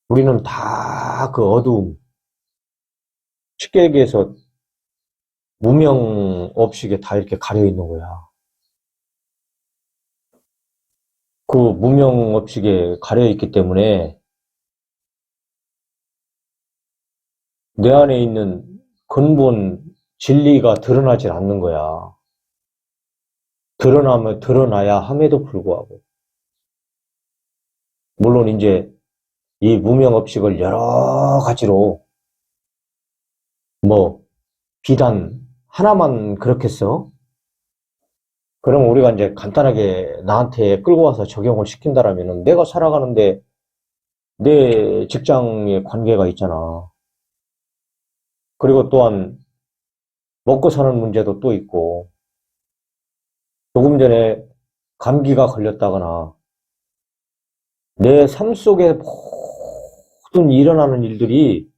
우리는 다 그 어두움, 쉽게 얘기해서 무명업식에 다 이렇게 가려 있는 거야. 그 무명업식에 가려 있기 때문에 내 안에 있는 근본 진리가 드러나질 않는 거야. 드러나면 드러나야 함에도 불구하고. 물론 이제 이 무명업식을 여러 가지로 뭐 비단 하나만 그렇겠어? 그럼 우리가 이제 간단하게 나한테 끌고 와서 적용을 시킨다라면은 내가 살아가는데 내 직장의 관계가 있잖아. 그리고 또한 먹고 사는 문제도 또 있고, 조금 전에 감기가 걸렸다거나 내 삶 속에 모든 일어나는 일들이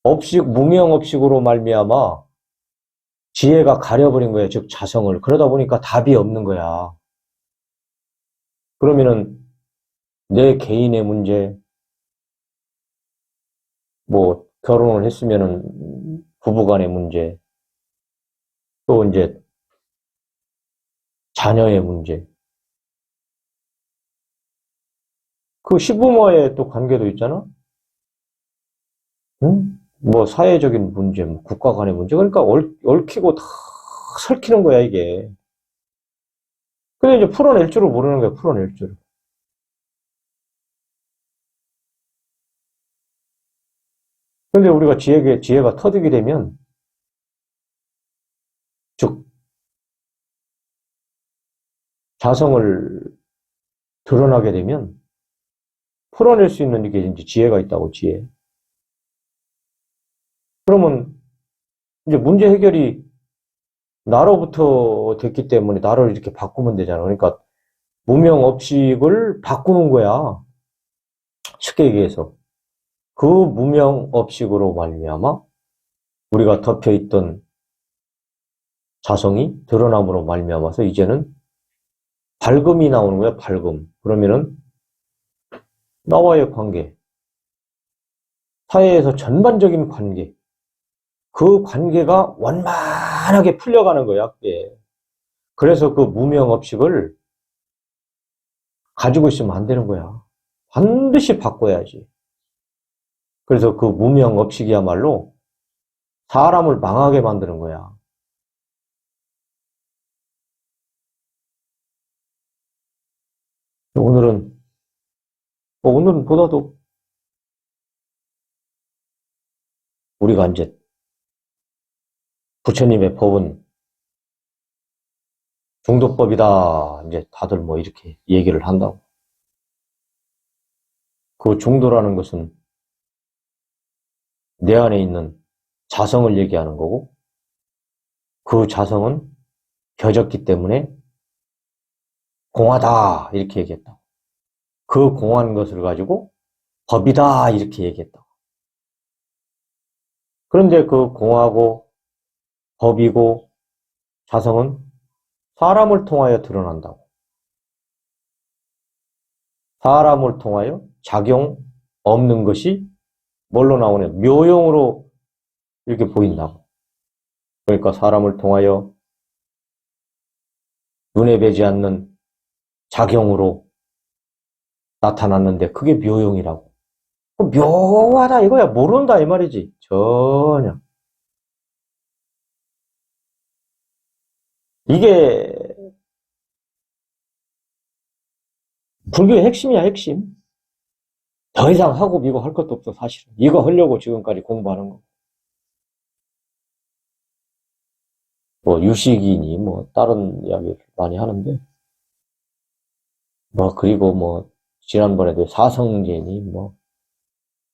무명업식으로 말미암아 지혜가 가려버린 거야. 즉 자성을. 그러다 보니까 답이 없는 거야. 그러면은 내 개인의 문제, 뭐 결혼을 했으면은 부부간의 문제, 또 이제 자녀의 문제, 그 시부모의 또 관계도 있잖아. 응? 뭐 사회적인 문제, 뭐 국가 간의 문제. 그러니까 얽히고 다 설키는 거야 이게. 근데 이제 풀어낼 줄을 모르는 거야. 풀어낼 줄. 근데 우리가 지혜가 터득이 되면, 즉 자성을 드러나게 되면 풀어낼 수 있는 이게 이제 지혜가 있다고, 지혜. 그러면 이제 문제 해결이 나로부터 됐기 때문에 나를 이렇게 바꾸면 되잖아. 그러니까 무명업식을 바꾸는 거야. 쉽게 얘기해서. 그 무명업식으로 말미암아 우리가 덮여있던 자성이 드러남으로 말미암아서 이제는 밝음이 나오는 거야, 밝음. 그러면은 나와의 관계, 사회에서 전반적인 관계, 그 관계가 원만하게 풀려가는 거야, 그게. 그래서 그 무명업식을 가지고 있으면 안 되는 거야. 반드시 바꿔야지. 그래서 그 무명업식이야말로 사람을 망하게 만드는 거야. 오늘은, 오늘은 보다도 우리가 이제 부처님의 법은 중도법이다. 이제 다들 뭐 이렇게 얘기를 한다고. 그 중도라는 것은 내 안에 있는 자성을 얘기하는 거고, 그 자성은 겨졌기 때문에 공하다. 이렇게 얘기했다. 그 공한 것을 가지고 법이다. 이렇게 얘기했다. 그런데 그 공하고 법이고 자성은 사람을 통하여 드러난다고. 사람을 통하여 작용 없는 것이 뭘로 나오냐? 묘용으로 이렇게 보인다고. 그러니까 사람을 통하여 눈에 뵈지 않는 작용으로 나타났는데 그게 묘용이라고. 묘하다 이거야. 모른다 이 말이지. 전혀. 이게 불교의 핵심이야, 핵심. 더 이상 하고 미고 할 것도 없어, 사실은. 이거 하려고 지금까지 공부하는 거. 뭐 유식이니 뭐 다른 이야기를 많이 하는데 뭐 그리고 뭐 지난번에도 사성제니 뭐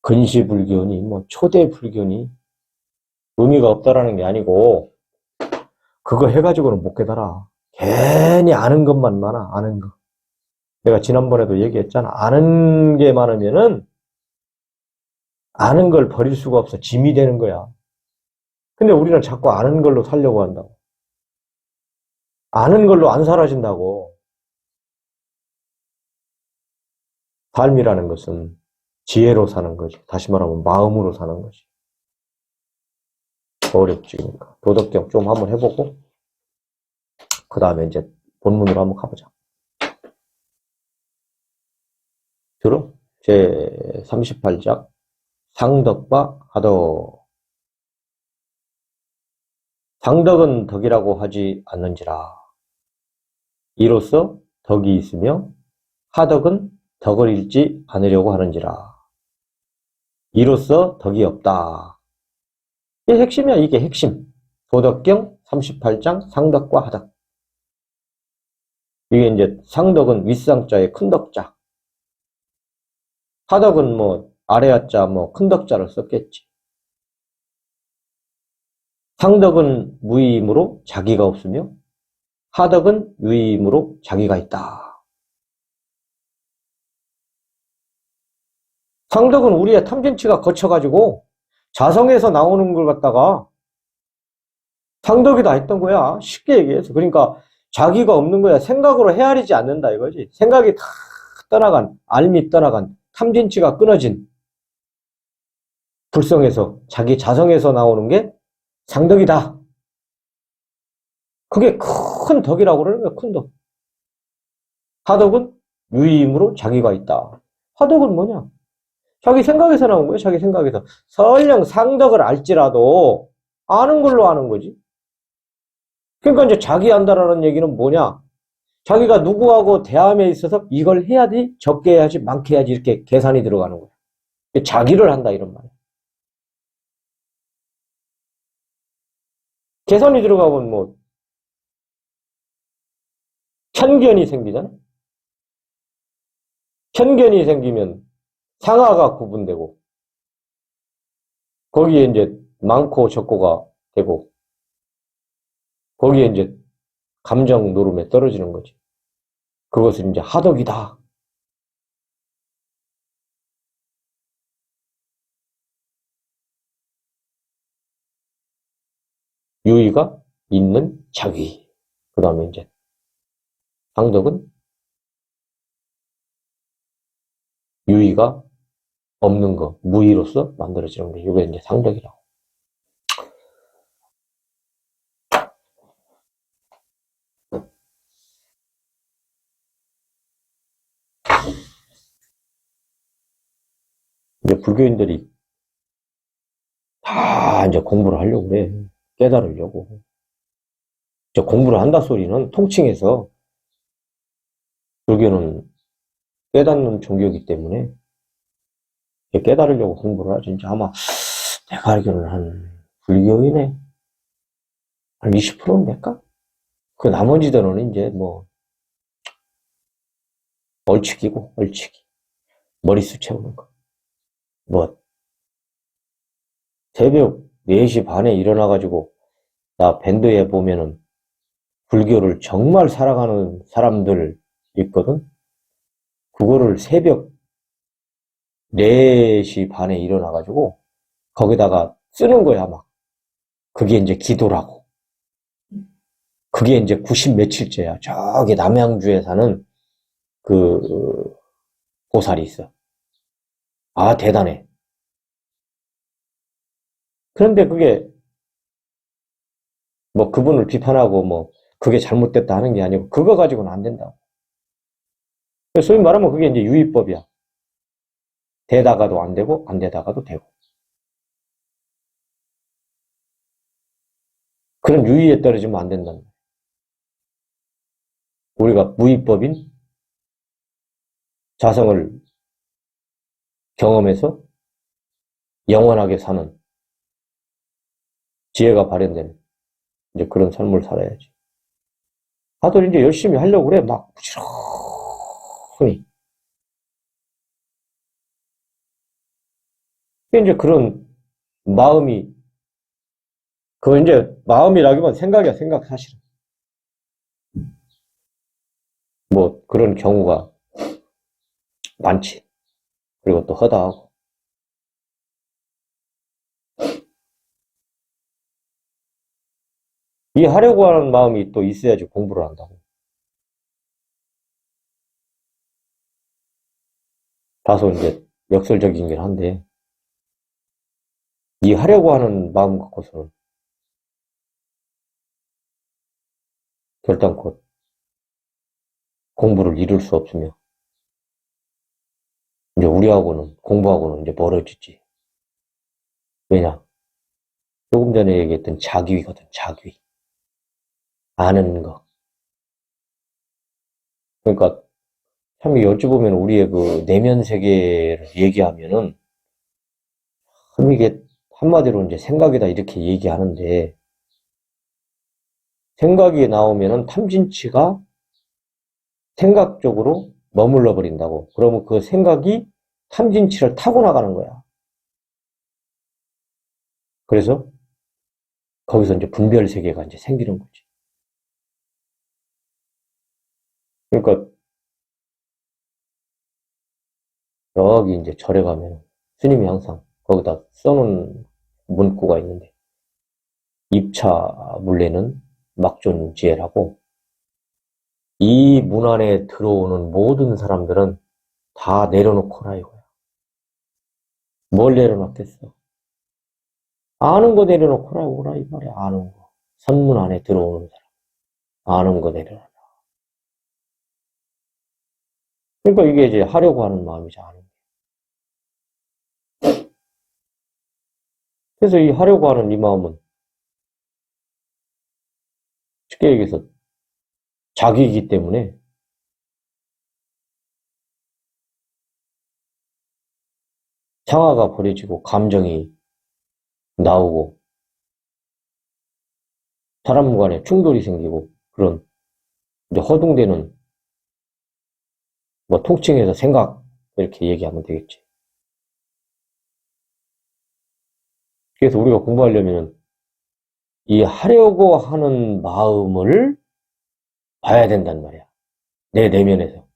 근시불교니 뭐 초대불교니 의미가 없다라는 게 아니고 그거 해가지고는 못 깨달아. 괜히 아는 것만 많아, 아는 거. 내가 지난번에도 얘기했잖아. 아는 게 많으면은 아는 걸 버릴 수가 없어. 짐이 되는 거야. 근데 우리는 자꾸 아는 걸로 살려고 한다고. 아는 걸로 안 사라진다고. 삶이라는 것은 지혜로 사는 거지. 다시 말하면 마음으로 사는 거지. 어렵지, 그러니까. 도덕경 좀 한번 해보고, 그 다음에 이제 본문으로 한번 가보자. 들어? 제 38장, 상덕과 하덕. 상덕은 덕이라고 하지 않는지라. 이로써 덕이 있으며, 하덕은 덕을 잃지 않으려고 하는지라. 이로써 덕이 없다. 이게 핵심이야, 이게 핵심. 도덕경 38장 상덕과 하덕. 이게 이제 상덕은 윗상자의 큰 덕자. 하덕은 뭐 아래자자 뭐 큰 덕자를 썼겠지. 상덕은 무의이므로 자기가 없으며 하덕은 유의이므로 자기가 있다. 상덕은 우리의 탐진치가 거쳐가지고 자성에서 나오는 걸 갖다가 상덕이다 했던 거야. 쉽게 얘기해서. 그러니까 자기가 없는 거야. 생각으로 헤아리지 않는다 이거지. 생각이 다 떠나간, 알미 떠나간, 탐진치가 끊어진 불성에서, 자기 자성에서 나오는 게 상덕이다. 그게 큰 덕이라고 그러는 거야. 큰 덕. 하덕은 유의임으로 자기가 있다. 하덕은 뭐냐? 자기 생각에서 나온 거예요. 자기 생각에서. 설령 상덕을 알지라도 아는 걸로 아는 거지. 그러니까 이제 자기 안다라는 얘기는 뭐냐? 자기가 누구하고 대함에 있어서 이걸 해야지, 적게 해야지, 많게 해야지 이렇게 계산이 들어가는 거야. 자기를 한다 이런 말이야. 계산이 들어가면 뭐 편견이 생기잖아. 편견이 생기면 상하가 구분되고 거기에 이제 많고 적고가 되고 거기에 이제 감정 노름에 떨어지는 거지. 그것은 이제 하덕이다. 유의가 있는 자기. 그 다음에 이제 상덕은 유의가 없는 거, 무의로서 만들어지는 거. 이게 이제 상덕이라고. 이제 불교인들이 다 이제 공부를 하려고 그래. 깨달으려고. 이제 공부를 한다 소리는 통칭해서 불교는 깨닫는 종교이기 때문에 깨달으려고 공부를 하지. 이제 아마 내가 알기로는 한 불교인의 한 20%는 될까? 그 나머지들은 이제 뭐 얼치기고 얼치기. 머리수 채우는 거. 뭐 새벽 4시 반에 일어나가지고 나 밴드에 보면은 불교를 정말 살아가는 사람들 있거든? 그거를 새벽 4시 반에 일어나가지고 거기다가 쓰는 거야, 막. 그게 이제 기도라고. 그게 이제 90 며칠째야. 저기 남양주에 사는 그 보살이 있어. 아, 대단해. 그런데 그게 뭐 그분을 비판하고 뭐 그게 잘못됐다 하는 게 아니고 그거 가지고는 안 된다고. 소위 말하면 그게 이제 유의법이야. 되다가도 안 되고 안 되다가도 되고. 그런 유의에 떨어지면 안 된다는 거야. 우리가 무의법인 자성을 경험해서 영원하게 사는 지혜가 발현되는 이제 그런 삶을 살아야지. 다들 이제 열심히 하려고 그래. 막 부지런히. 이제 그런 마음이 그거 이제 마음이라기보다 생각이야. 생각 사실은. 뭐 그런 경우가 많지. 그리고 또 허다하고. 이 하려고 하는 마음이 또 있어야지 공부를 한다고. 다소 이제 역설적이긴 한데, 이 하려고 하는 마음 갖고서는 결단코 공부를 이룰 수 없으며, 이제 우리하고는, 공부하고는 이제 멀어지지. 왜냐? 조금 전에 얘기했던 자기위거든, 자기위. 아는 거. 그러니까, 참, 어찌 보면 우리의 그 내면 세계를 얘기하면은, 참 이게 한마디로 이제 생각이다 이렇게 얘기하는데, 생각이 나오면은 탐진치가 생각적으로 머물러 버린다고. 그러면 그 생각이 탐진치를 타고 나가는 거야. 그래서 거기서 이제 분별 세계가 이제 생기는 거지. 그러니까 여기 이제 절에 가면 스님이 항상 거기다 써놓은 문구가 있는데 입차 물레는 막존지혜라고 이 문 안에 들어오는 모든 사람들은 다 내려놓거라 이거야. 뭘 내려놨겠어? 아는 거 내려놓거라 오라 이 말이야. 아는 거. 선문 안에 들어오는 사람. 아는 거 내려놔. 그러니까 이게 이제 하려고 하는 마음이지 아는 거. 그래서 이 하려고 하는 이 마음은 쉽게 얘기해서 자기이기 때문에 상하가 버려지고 감정이 나오고 사람 간에 충돌이 생기고 그런 이제 허둥대는 뭐 통칭해서 생각 이렇게 얘기하면 되겠지. 그래서 우리가 공부하려면 이 하려고 하는 마음을 봐야 된단 말이야. 내 내면에서.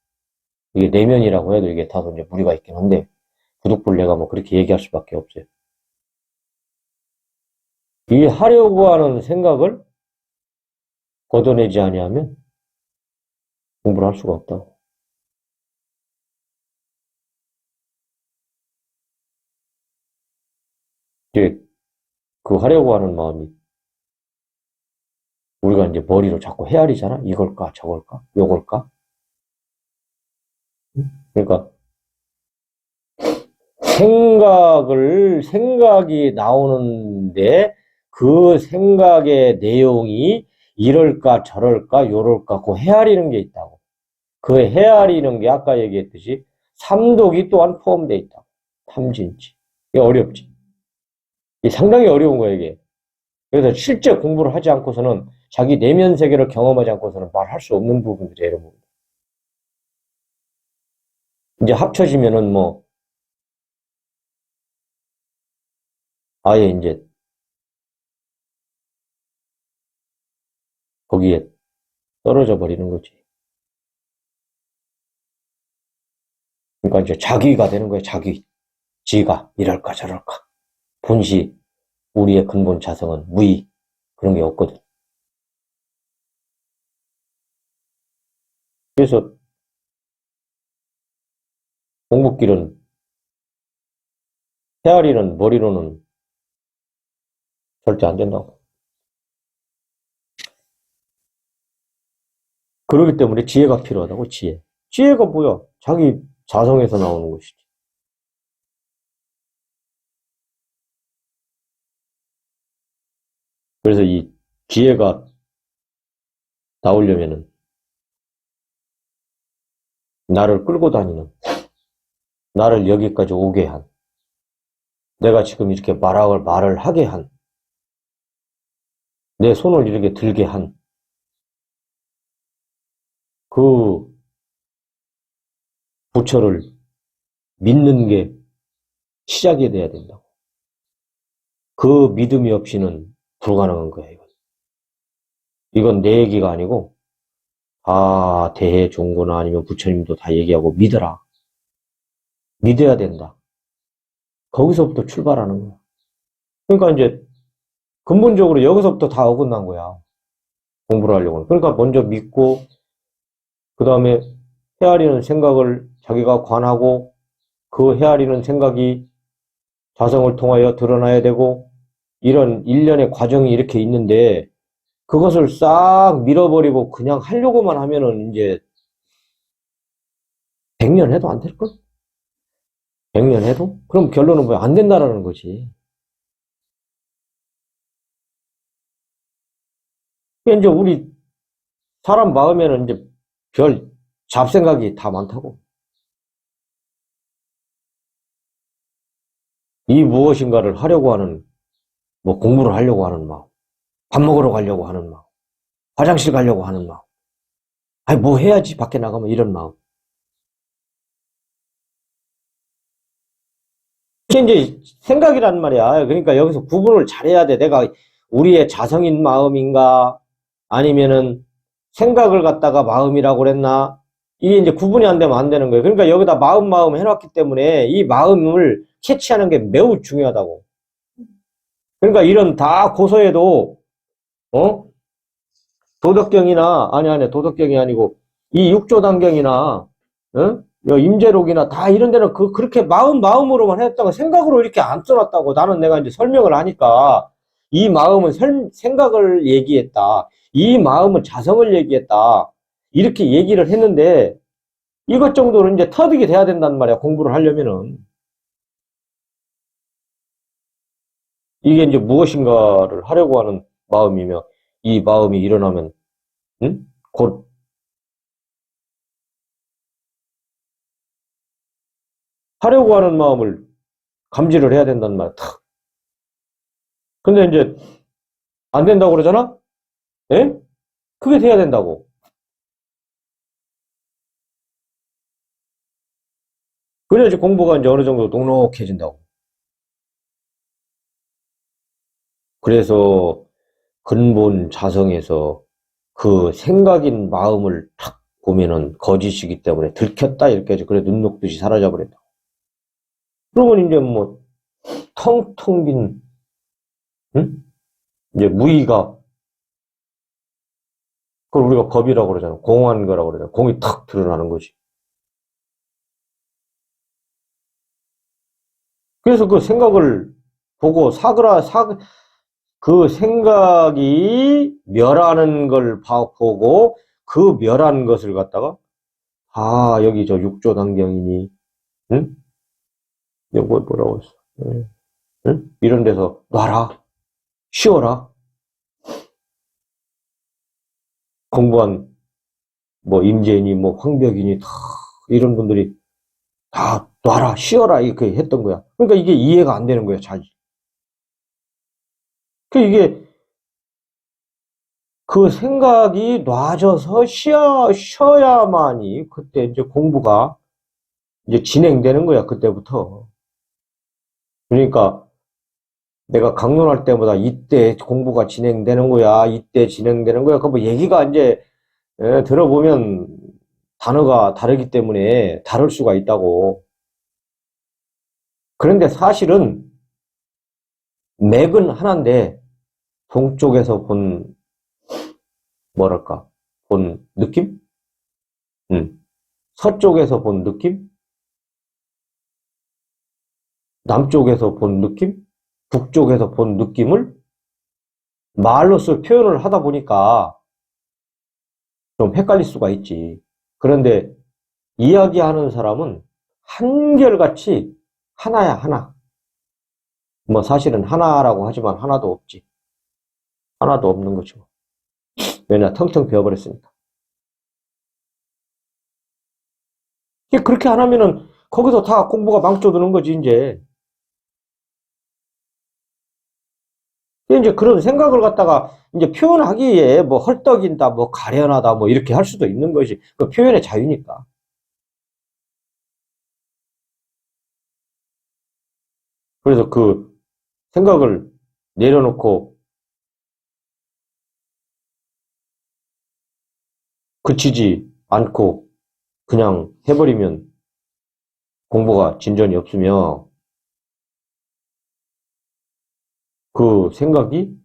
이게 내면이라고 해도 이게 다소 이제 무리가 있긴 한데 부득불 내가 뭐 그렇게 얘기할 수밖에 없어요. 이 하려고 하는 생각을 걷어내지 아니하면 공부를 할 수가 없다고. 이제 그 하려고 하는 마음이 우리가 이제 머리로 자꾸 헤아리잖아. 이걸까 저걸까 요걸까. 그러니까 생각이 나오는데 그 생각의 내용이 이럴까 저럴까 요럴까 그 헤아리는 게 있다고. 그 헤아리는 게 아까 얘기했듯이 삼독이 또한 포함되어 있다고. 탐진치. 이게 어렵지. 이게 상당히 어려운 거야 이게. 그래서 실제 공부를 하지 않고서는 자기 내면 세계를 경험하지 않고서는 말할 수 없는 부분들이에요, 여러분. 이제 합쳐지면은 뭐 아예 이제 거기에 떨어져 버리는 거지. 그러니까 이제 자기가 되는 거예요, 자기. 지가 이럴까 저럴까. 본시 우리의 근본 자성은 무의 그런 게 없거든. 그래서 공부길은 헤아리는 머리로는 절대 안 된다고. 그렇기 때문에 지혜가 필요하다고 지혜. 지혜가 뭐야? 자기 자성에서 나오는 것이지. 그래서 이 지혜가 나오려면은 나를 끌고 다니는 나를 여기까지 오게 한 내가 지금 이렇게 말을 하게 한 내 손을 이렇게 들게 한 그 부처를 믿는 게 시작이 돼야 된다고. 그 믿음이 없이는 불가능한 거야, 이건. 이건 내 얘기가 아니고, 다 대종고나 아니면 부처님도 다 얘기하고 믿어라. 믿어야 된다. 거기서부터 출발하는 거야. 그러니까 이제 근본적으로 여기서부터 다 어긋난 거야. 공부를 하려고는. 그러니까 먼저 믿고, 그 다음에 헤아리는 생각을 자기가 관하고, 그 헤아리는 생각이 자성을 통하여 드러나야 되고, 이런 일련의 과정이 이렇게 있는데, 그것을 싹 밀어버리고 그냥 하려고만 하면은 이제 100년 해도 안 될걸? 100년 해도? 그럼 결론은 뭐야? 안 된다라는 거지. 이제 우리 사람 마음에는 이제 별 잡생각이 다 많다고. 이 무엇인가를 하려고 하는, 뭐 공부를 하려고 하는 마음, 밥 먹으러 가려고 하는 마음, 화장실 가려고 하는 마음, 아니 뭐 해야지 밖에 나가면 이런 마음. 이게 이제 생각이란 말이야. 그러니까 여기서 구분을 잘해야 돼. 내가 우리의 자성인 마음인가, 아니면은 생각을 갖다가 마음이라고 그랬나? 이게 이제 구분이 안 되면 안 되는 거예요. 그러니까 여기다 마음 해놨기 때문에 이 마음을 캐치하는 게 매우 중요하다고. 그러니까 이런 다 고서에도, 어? 도덕경이나, 아니, 도덕경이 아니고, 이 육조단경이나, 어? 임재록이나 다 이런 데는 그렇게 마음으로만 했다가 생각으로 이렇게 안 써놨다고. 나는 내가 이제 설명을 하니까, 이 마음은 생각을 얘기했다. 이 마음은 자성을 얘기했다. 이렇게 얘기를 했는데, 이것 정도는 이제 터득이 돼야 된단 말이야, 공부를 하려면은. 이게 이제 무엇인가를 하려고 하는 마음이며, 이 마음이 일어나면, 응? 곧 하려고 하는 마음을 감지를 해야 된단 말이야. 탁. 근데 이제 안 된다고 그러잖아? 예? 그게 돼야 된다고. 그래야지 공부가 이제 어느 정도 녹록해진다고. 그래서 근본 자성에서 그 생각인 마음을 탁 보면은 거짓이기 때문에 들켰다 이렇게 해서 그래 눈 녹듯이 사라져 버린다. 그러면 이제 뭐 텅텅 빈 응? 이제 무의가 그걸 우리가 겁이라고 그러잖아. 공한 거라고 그러잖아. 공이 탁 드러나는 거지. 그래서 그 생각을 보고 그 생각이 멸하는 걸 보고 그 멸한 것을 갖다가 여기 저 육조단경이니 응? 이거 뭐라고 했어? 응? 응? 이런 데서 놔라 쉬어라 공부한 뭐 임재인이 뭐 황벽이니 다 이런 분들이 다 놔라 쉬어라 이렇게 했던 거야. 그러니까 이게 이해가 안 되는 거야. 잘. 이게 그 생각이 놔져서 쉬어야만이 그때 이제 공부가 이제 진행되는 거야, 그때부터. 그러니까 내가 강론할 때보다 이때 공부가 진행되는 거야, 이때 진행되는 거야. 그 뭐 얘기가 이제 들어보면 단어가 다르기 때문에 다를 수가 있다고. 그런데 사실은 맥은 하나인데 동쪽에서 본 뭐랄까 본 느낌? 서쪽에서 본 느낌? 남쪽에서 본 느낌? 북쪽에서 본 느낌을 말로써 표현을 하다 보니까 좀 헷갈릴 수가 있지. 그런데 이야기하는 사람은 한결같이 하나야, 하나. 뭐 사실은 하나라고 하지만 하나도 없지. 하나도 없는 거죠. 왜냐, 텅텅 비어버렸으니까. 그렇게 안 하면은 거기서 다 공부가 망쳐드는 거지, 이제. 이제 그런 생각을 갖다가 이제 표현하기에 뭐 헐떡인다, 뭐 가련하다, 뭐 이렇게 할 수도 있는 거지. 그 표현의 자유니까. 그래서 그 생각을 내려놓고 그치지 않고 그냥 해버리면 공부가 진전이 없으며 그 생각이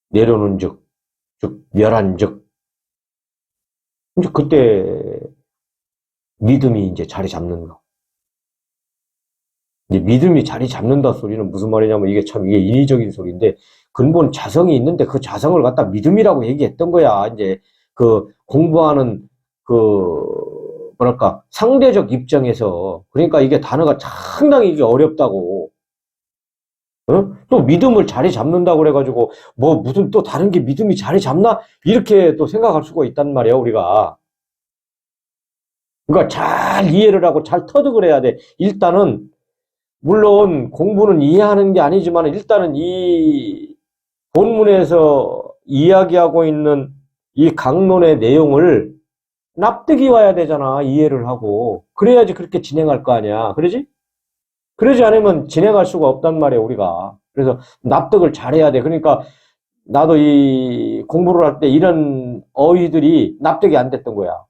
내려놓은 즉 멸한 즉 이제 그때 믿음이 이제 자리 잡는 거. 이제 믿음이 자리 잡는다 소리는 무슨 말이냐면 이게 참 이게 인위적인 소리인데 근본 자성이 있는데 그 자성을 갖다 믿음이라고 얘기했던 거야. 이제 그 공부하는 그 뭐랄까 상대적 입장에서 그러니까 이게 단어가 상당히 이게 어렵다고. 어? 또 믿음을 자리 잡는다고 그래가지고 뭐 무슨 또 다른 게 믿음이 자리 잡나 이렇게 또 생각할 수가 있단 말이야 우리가. 그러니까 잘 이해를 하고 잘 터득을 해야 돼. 일단은 물론 공부는 이해하는 게 아니지만 일단은 이 본문에서 이야기하고 있는 이 강론의 내용을 납득이 와야 되잖아. 이해를 하고. 그래야지 그렇게 진행할 거 아니야. 그러지? 그러지 않으면 진행할 수가 없단 말이야, 우리가. 그래서 납득을 잘해야 돼. 그러니까 나도 이 공부를 할 때 이런 어휘들이 납득이 안 됐던 거야.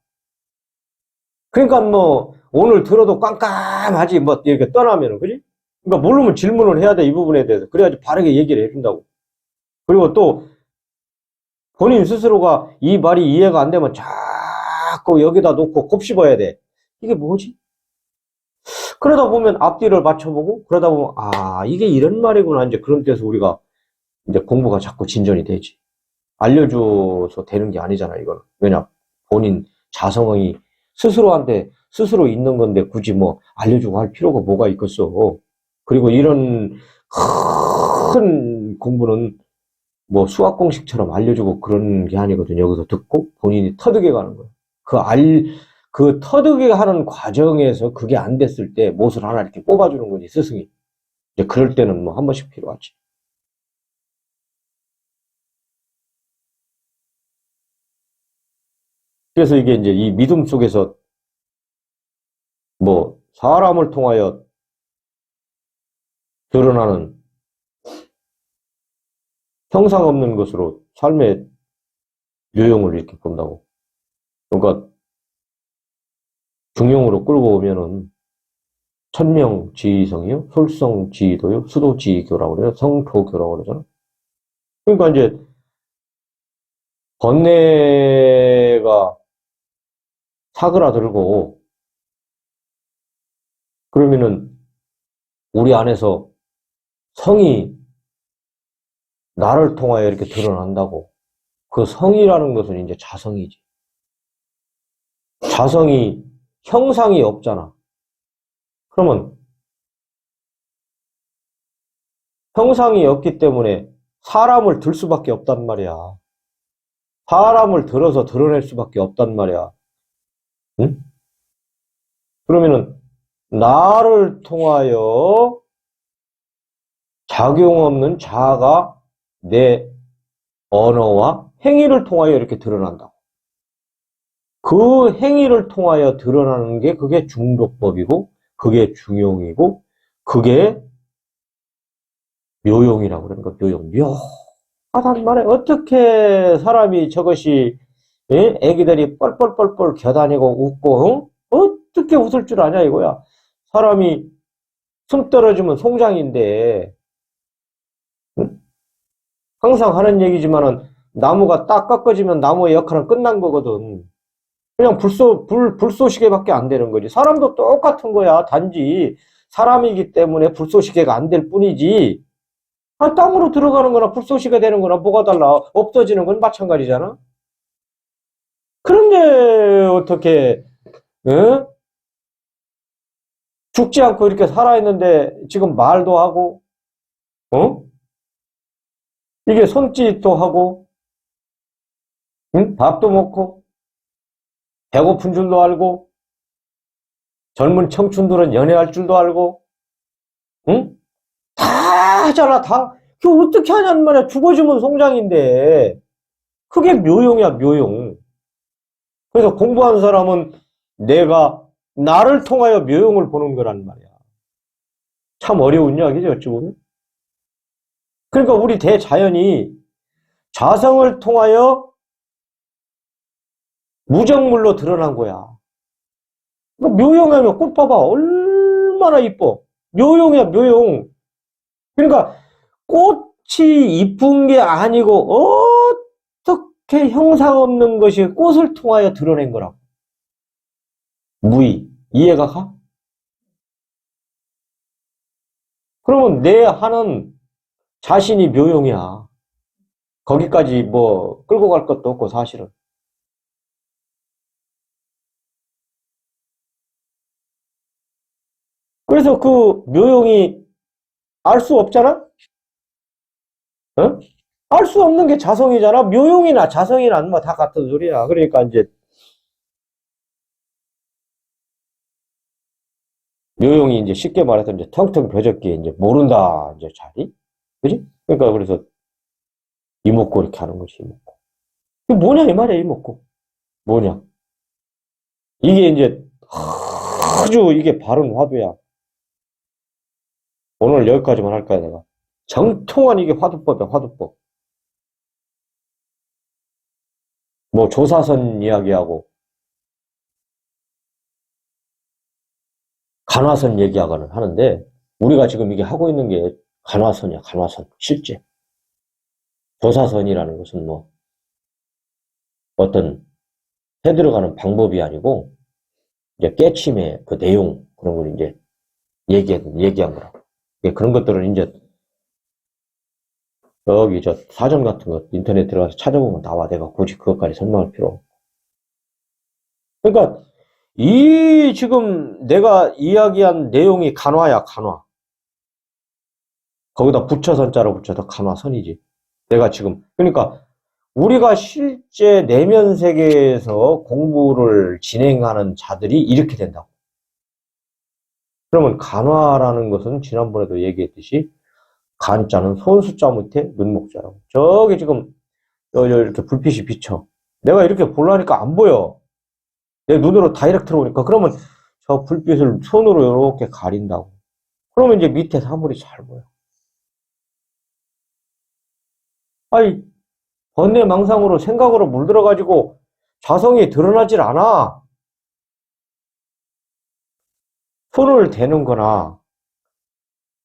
그러니까 뭐 오늘 들어도 깜깜하지 뭐 이렇게 떠나면은 그지? 그러니까 모르면 질문을 해야 돼 이 부분에 대해서 그래야지 바르게 얘기를 해준다고. 그리고 또 본인 스스로가 이 말이 이해가 안 되면 자꾸 여기다 놓고 곱씹어야 돼. 이게 뭐지? 그러다 보면 앞뒤를 맞춰보고 그러다 보면 아 이게 이런 말이구나 이제 그런 데서 우리가 이제 공부가 자꾸 진전이 되지. 알려줘서 되는 게 아니잖아 이거는. 왜냐 본인 자성이 스스로한테 스스로 있는 건데 굳이 뭐 알려주고 할 필요가 뭐가 있겠어. 그리고 이런 큰 공부는 뭐 수학 공식처럼 알려주고 그런 게 아니거든. 여기서 듣고 본인이 터득해 가는 거야. 그 터득해 하는 과정에서 그게 안 됐을 때 못을 하나 이렇게 뽑아주는 거지, 스승이. 이제 그럴 때는 뭐 한 번씩 필요하지. 그래서 이게 이제 이 믿음 속에서 뭐 사람을 통하여 드러나는 형상 없는 것으로 삶의 요용을 이렇게 본다고. 그러니까 중용으로 끌고 오면은 천명지성이요, 솔성지도요, 수도지교라고 그래요, 성토교라고 그러잖아. 그러니까 이제 번뇌가 사그라들고 그러면은 우리 안에서 성이 나를 통하여 이렇게 드러난다고. 그 성이라는 것은 이제 자성이지. 자성이 형상이 없잖아. 그러면 형상이 없기 때문에 사람을 들 수밖에 없단 말이야. 사람을 들어서 드러낼 수밖에 없단 말이야. 응? 그러면은 나를 통하여 작용 없는 자아가 내 언어와 행위를 통하여 이렇게 드러난다. 그 행위를 통하여 드러나는 게 그게 중독법이고 그게 중용이고 그게 묘용이라고 그러는 거. 묘용. 묘하단 말이야. 어떻게 사람이 저것이 애기들이 뻘뻘뻘뻘 겨다니고 웃고 어떻게 웃을 줄 아냐 이거야. 사람이 숨 떨어지면 송장인데 응? 항상 하는 얘기지만은 나무가 딱 꺾어지면 나무의 역할은 끝난 거거든. 그냥 불쏘시개밖에 안 되는 거지. 사람도 똑같은 거야. 단지 사람이기 때문에 불쏘시개가 안 될 뿐이지. 아, 땅으로 들어가는 거나 불쏘시개 되는 거나 뭐가 달라. 없어지는 건 마찬가지잖아. 그런데 어떻게 어? 죽지 않고 이렇게 살아있는데 지금 말도 하고 어? 이게 손짓도 하고 응? 밥도 먹고 배고픈 줄도 알고 젊은 청춘들은 연애할 줄도 알고 응? 다 하잖아 다. 그거 어떻게 하냔 말이야. 죽어주면 송장인데 그게 묘용이야 묘용. 그래서 공부한 사람은 내가 나를 통하여 묘용을 보는 거란 말이야. 참 어려운 이야기죠 어찌 보면. 그러니까 우리 대자연이 자성을 통하여 무정물로 드러난 거야. 묘용하면 꽃 봐봐 얼마나 이뻐. 묘용이야 묘용. 그러니까 꽃이 이쁜 게 아니고 어떻게 형상 없는 것이 꽃을 통하여 드러낸 거라고. 무의. 이해가 가? 그러면 내 하는 자신이 묘용이야. 거기까지 뭐 끌고 갈 것도 없고 사실은. 그래서 그 묘용이 알 수 없잖아? 어? 알 수 없는 게 자성이잖아? 묘용이나 자성이나 뭐 다 같은 소리야. 그러니까 이제 묘용이 이제 쉽게 말해서 이제 텅텅 벼졌기에 이제 모른다 이제 자리? 그지? 그러니까 그래서 이목구 이렇게 하는 거지 이목구. 이게 뭐냐 이 말이야 이목구. 뭐냐? 이게 이제 아주 이게 바른 화두야. 오늘 여기까지만 할 거야 내가. 정통한 이게 화두법이야 화두법. 뭐 조사선 이야기하고 간화선 얘기하고는 하는데 우리가 지금 이게 하고 있는 게 간화선이야 간화선 실제. 조사선이라는 것은 뭐 어떤 해 들어가는 방법이 아니고 이제 깨침의 그 내용 그런 걸 이제 얘기한 거라고. 그런 것들은 이제 여기 저 사전 같은 거 인터넷 들어가서 찾아보면 나와. 내가 굳이 그것까지 설명할 필요 없고. 그러니까 이 지금 내가 이야기한 내용이 간화야 간화. 거기다 부처선자로 붙여서 간화선이지. 내가 지금 그러니까 우리가 실제 내면 세계에서 공부를 진행하는 자들이 이렇게 된다고. 그러면 간화라는 것은 지난번에도 얘기했듯이 간자는 손수자 밑에 눈목자라고. 저기 지금 이렇게 불빛이 비쳐. 내가 이렇게 보려니까 안 보여. 내 눈으로 다이렉트로 오니까. 그러면 저 불빛을 손으로 이렇게 가린다고. 그러면 이제 밑에 사물이 잘 보여. 아이, 번뇌망상으로 생각으로 물들어가지고 자성이 드러나질 않아. 손을 대는 거나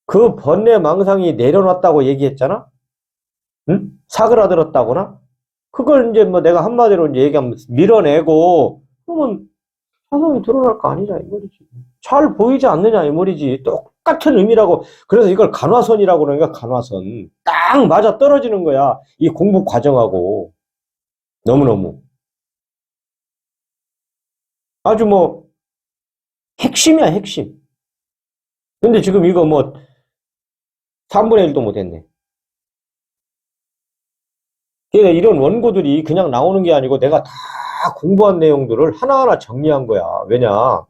그 번뇌망상이 내려놨다고 얘기했잖아? 응? 사그라들었다거나? 그걸 이제 뭐 내가 한마디로 이제 얘기하면 밀어내고, 그러면 자성이 드러날 거 아니냐, 이 말이지. 잘 보이지 않느냐, 이 말이지. 똑같은 의미라고. 그래서 이걸 간화선이라고 그러니까 간화선. 딱 맞아 떨어지는 거야. 이 공부 과정하고. 너무너무. 아주 뭐, 핵심이야, 핵심. 근데 지금 이거 뭐, 3분의 1도 못했네. 그러니까 이런 원고들이 그냥 나오는 게 아니고 내가 다 공부한 내용들을 하나하나 정리한 거야. 왜냐?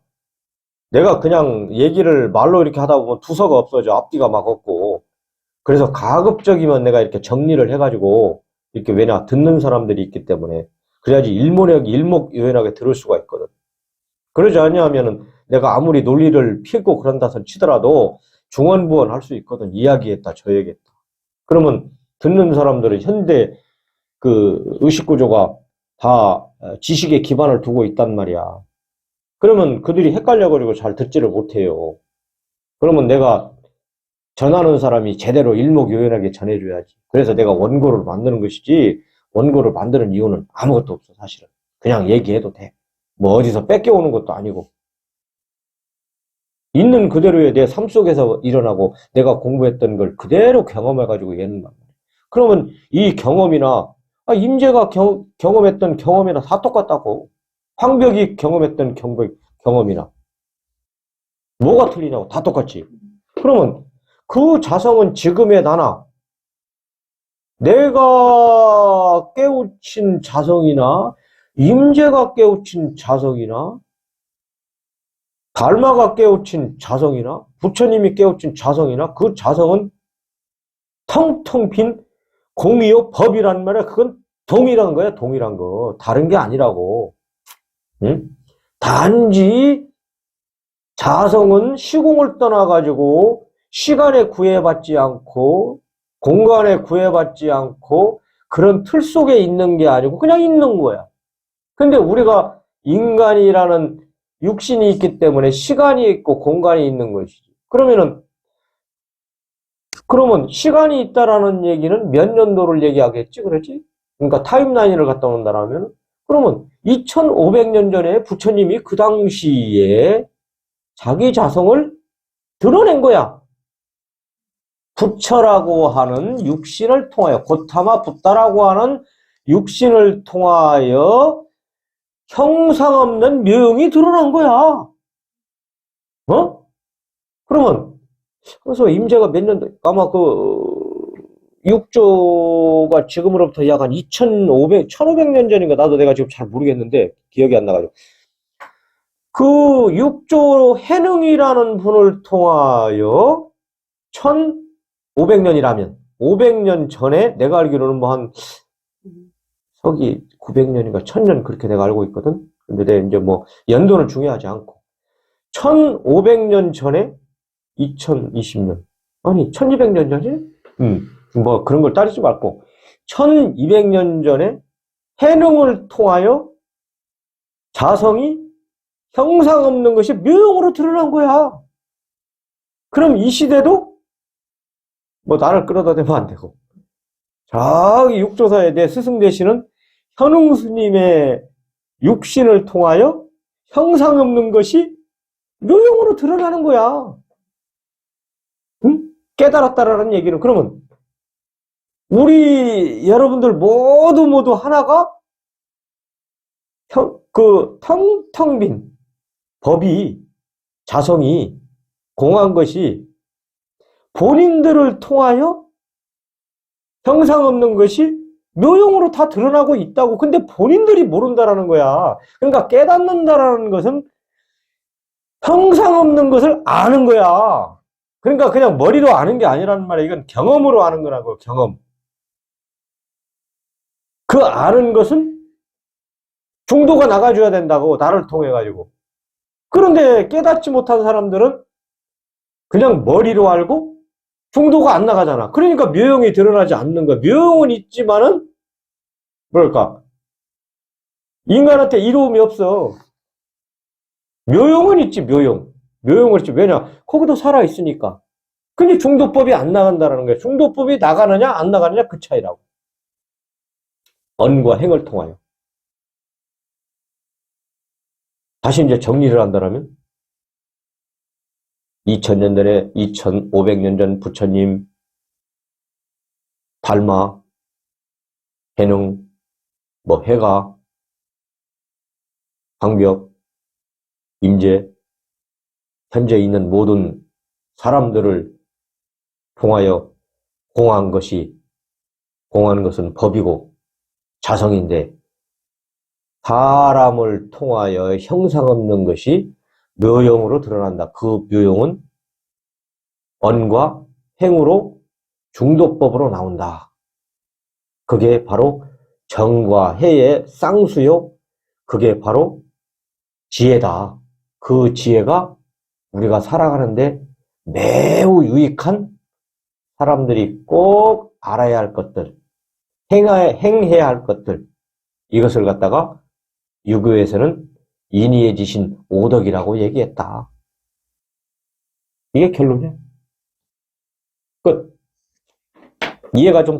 내가 그냥 얘기를 말로 이렇게 하다 보면 두서가 없어져. 앞뒤가 막 없고. 그래서 가급적이면 내가 이렇게 정리를 해가지고, 이렇게 왜냐? 듣는 사람들이 있기 때문에. 그래야지 일목요연하게 들을 수가 있거든. 그러지 않냐면은 내가 아무리 논리를 피고 그런다선 치더라도 중언부언 할 수 있거든. 이야기했다, 저 얘기했다. 그러면 듣는 사람들은 현대 그 의식구조가 다 지식에 기반을 두고 있단 말이야. 그러면 그들이 헷갈려가지고 잘 듣지를 못해요. 그러면 내가 전하는 사람이 제대로 일목요연하게 전해줘야지. 그래서 내가 원고를 만드는 것이지, 원고를 만드는 이유는 아무것도 없어, 사실은. 그냥 얘기해도 돼. 뭐 어디서 뺏겨오는 것도 아니고. 있는 그대로의 내 삶 속에서 일어나고 내가 공부했던 걸 그대로 경험해가지고 얘는 말이야. 그러면 이 경험이나 임재가 경험했던 경험이나 다 똑같다고. 황벽이 경험했던 경험이나 뭐가 틀리냐고. 다 똑같지. 그러면 그 자성은 지금의 나나 내가 깨우친 자성이나 임재가 깨우친 자성이나 달마가 깨우친 자성이나 부처님이 깨우친 자성이나 그 자성은 텅텅 빈 공이요 법이란 말이야. 그건 동일한 거야. 동일한 거. 다른 게 아니라고. 응? 단지 자성은 시공을 떠나가지고 시간에 구애받지 않고 공간에 구애받지 않고 그런 틀 속에 있는 게 아니고 그냥 있는 거야. 근데 우리가 인간이라는 육신이 있기 때문에 시간이 있고 공간이 있는 것이지. 그러면 시간이 있다라는 얘기는 몇 년도를 얘기하겠지, 그렇지? 그러니까 타임라인을 갖다 놓는다라면, 그러면 2500년 전에 부처님이 그 당시에 자기 자성을 드러낸 거야. 부처라고 하는 육신을 통하여, 고타마 붓다라고 하는 육신을 통하여 형상 없는 묘용이 드러난 거야. 어? 그러면, 그래서 임재가 몇 년도, 아마 육조가 지금으로부터 약 한 1500년 전인가, 나도 내가 지금 잘 모르겠는데, 기억이 안 나가지고. 그 육조 해능이라는 분을 통하여 1500년이라면, 500년 전에 내가 알기로는 뭐 한, 서기 900년인가 1000년 그렇게 내가 알고 있거든. 근데 이제 뭐 연도는 중요하지 않고 1500년 전에 2020년 아니 1200년 전이지? 뭐 그런 걸 따지지 말고 1200년 전에 해능을 통하여 자성이 형상 없는 것이 묘용으로 드러난 거야. 그럼 이 시대도 뭐 나를 끌어다 대면 안 되고 저기 육조사에 내 스승 되시는 현웅 스님의 육신을 통하여 형상 없는 것이 묘용으로 드러나는 거야. 응? 깨달았다라는 얘기는 그러면 우리 여러분들 모두 하나가 텅텅 빈 법이 자성이 공한 것이 본인들을 통하여 형상 없는 것이 묘용으로 다 드러나고 있다고. 근데 본인들이 모른다라는 거야. 그러니까 깨닫는다라는 것은 형상 없는 것을 아는 거야. 그러니까 그냥 머리로 아는 게 아니라는 말이야. 이건 경험으로 아는 거라고, 경험. 그 아는 것은 중도가 나가줘야 된다고, 나를 통해가지고. 그런데 깨닫지 못한 사람들은 그냥 머리로 알고 중도가 안 나가잖아. 그러니까 묘용이 드러나지 않는 거야. 묘용은 있지만은 뭘까? 인간한테 이로움이 없어. 묘용은 있지, 묘용. 묘용은 있지. 왜냐? 거기도 살아있으니까. 근데 중도법이 안 나간다는 거야. 중도법이 나가느냐, 안 나가느냐, 그 차이라고. 언과 행을 통하여. 다시 이제 정리를 한다면, 2000년 전에, 2500년 전 부처님, 달마, 해능, 뭐, 해가, 방벽, 임재, 현재 있는 모든 사람들을 통하여 공한 것은 법이고 자성인데, 사람을 통하여 형상 없는 것이 묘용으로 드러난다. 그 묘용은 언과 행으로 중도법으로 나온다. 그게 바로 정과 해의 쌍수요. 그게 바로 지혜다. 그 지혜가 우리가 살아가는데 매우 유익한, 사람들이 꼭 알아야 할 것들, 행해야 할 것들, 이것을 갖다가 유교에서는 인의의 지신 오덕이라고 얘기했다. 이게 결론이야. 끝. 이해가 좀